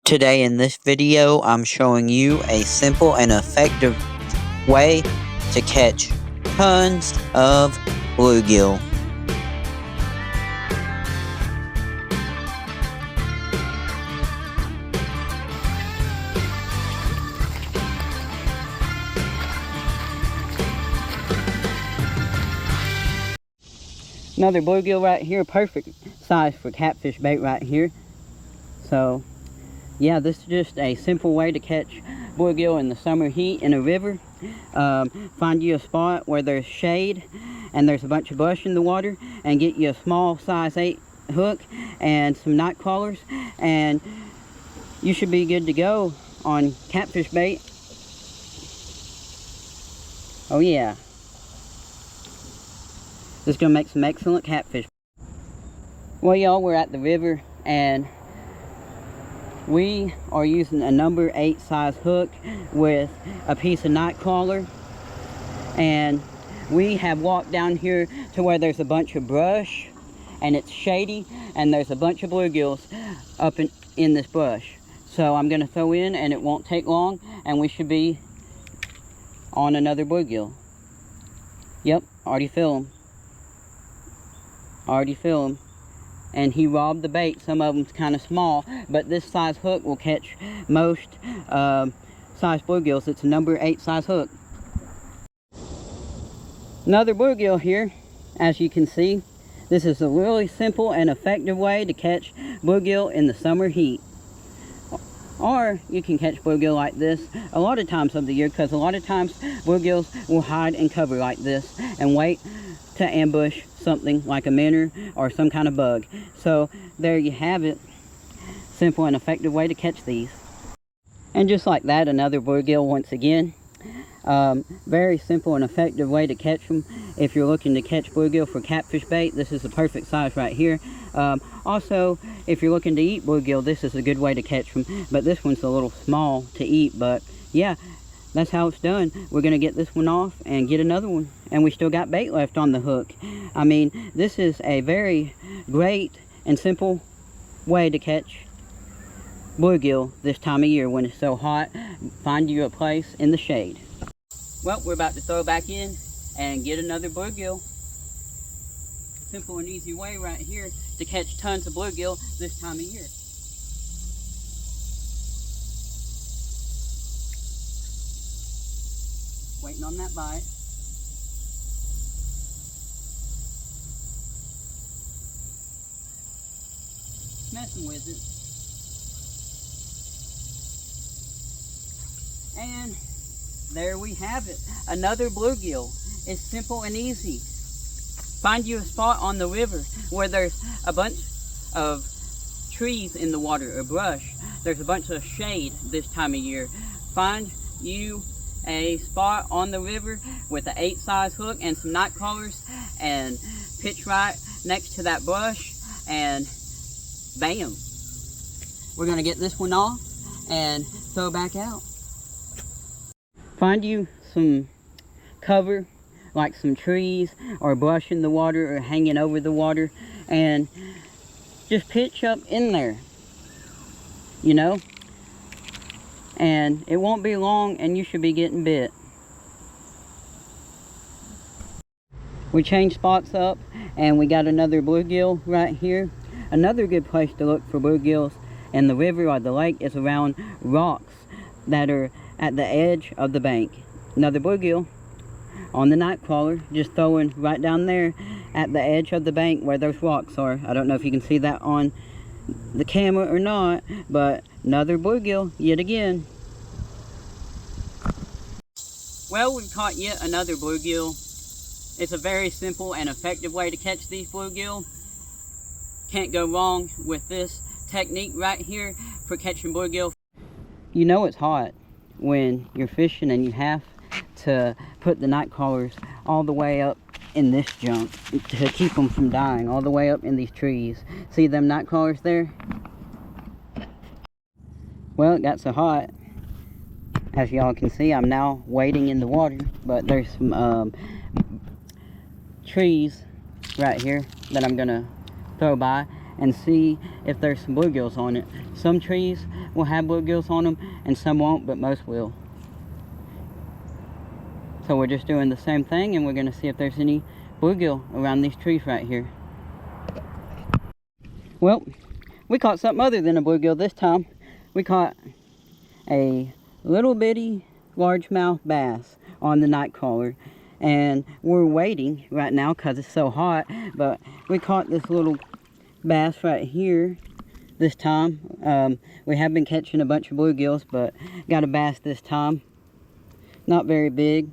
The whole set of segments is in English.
Today in this video, I'm showing you a simple and effective way to catch tons of bluegill. Another bluegill right here, perfect size for catfish bait right here. So yeah, this is just a simple way to catch bluegill in the summer heat in a river. Find you a spot where there's shade and there's a bunch of brush in the water, and get you a small size 8 hook and some night crawlers, and you should be good to go on catfish bait. Oh yeah, this is gonna make some excellent catfish. Well y'all, we're at the river and we are using a number 8 size hook with a piece of night crawler, and we have walked down here to where there's a bunch of brush and it's shady, and there's a bunch of bluegills up in this brush. So I'm gonna throw in, and it won't take long, and we should be on another bluegill. Yep, already feel him. And he robbed the bait. Some of them's kind of small, but this size hook will catch most size bluegills. It's a number 8 size hook. Another bluegill here, as you can see. This is a really simple and effective way to catch bluegill in the summer heat. Or you can catch bluegill like this a lot of times of the year, because a lot of times bluegills will hide and cover like this and wait to ambush something like a minnow or some kind of bug. So there you have it. Simple and effective way to catch these. And just like that, another bluegill once again. Very simple and effective way to catch them. If you're looking to catch bluegill for catfish bait, this is the perfect size right here. Also, if you're looking to eat bluegill, this is a good way to catch them. But this one's a little small to eat. But yeah, that's how it's done. We're going to get this one off and get another one. And we still got bait left on the hook. I mean, this is a very great and simple way to catch bluegill this time of year when it's so hot. Find you a place in the shade. Well, we're about to throw back in and get another bluegill. Simple and easy way right here to catch tons of bluegill this time of year. Waiting on that bite. Messing with it. And there we have it. Another bluegill. It's simple and easy. Find you a spot on the river where there's a bunch of trees in the water or brush. There's a bunch of shade this time of year. Find you a spot on the river with an 8 size hook and some night crawlers, and pitch right next to that brush, and bam. We're gonna get this one off and throw back out. Find you some cover, like some trees or brush in the water or hanging over the water, and just pitch up in there, you know, and it won't be long and you should be getting bit. We changed spots up and we got another bluegill right here. Another good place to look for bluegills in the river or the lake is around rocks that are at the edge of the bank. Another bluegill on the night crawler, just throwing right down there at the edge of the bank where those rocks are. I don't know if you can see that on the camera or not, but another bluegill yet again. Well, we've caught yet another bluegill. It's a very simple and effective way to catch these bluegill. Can't go wrong with this technique right here for catching bluegill. You know it's hot when you're fishing and you have to put the night crawlers all the way up in this junk to keep them from dying, all the way up in these trees. See them night crawlers there? Well, it got so hot, as y'all can see, I'm now wading in the water, but there's some trees right here that I'm gonna throw by, and see if there's some bluegills on it. Some trees will have bluegills on them and some won't, but most will. So we're just doing the same thing, and we're going to see if there's any bluegill around these trees right here. Well, we caught something other than a bluegill this time. We caught a little bitty largemouth bass on the nightcrawler, and we're waiting right now because it's so hot, but we caught this little bass right here this time. We have been catching a bunch of bluegills, but got a bass this time. Not very big.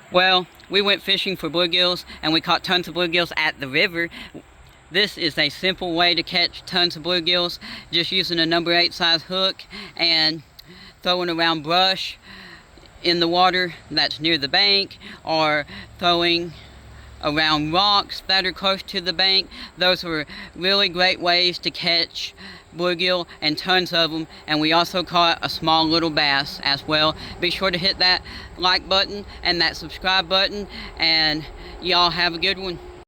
Well, we went fishing for bluegills and we caught tons of bluegills at the river. This is a simple way to catch tons of bluegills, just using a number 8 size hook and throwing around brush in the water that's near the bank, or throwing around rocks that are close to the bank. Those are really great ways to catch bluegill, and tons of them. And we also caught a small little bass as well. Be sure to hit that like button and that subscribe button, and y'all have a good one.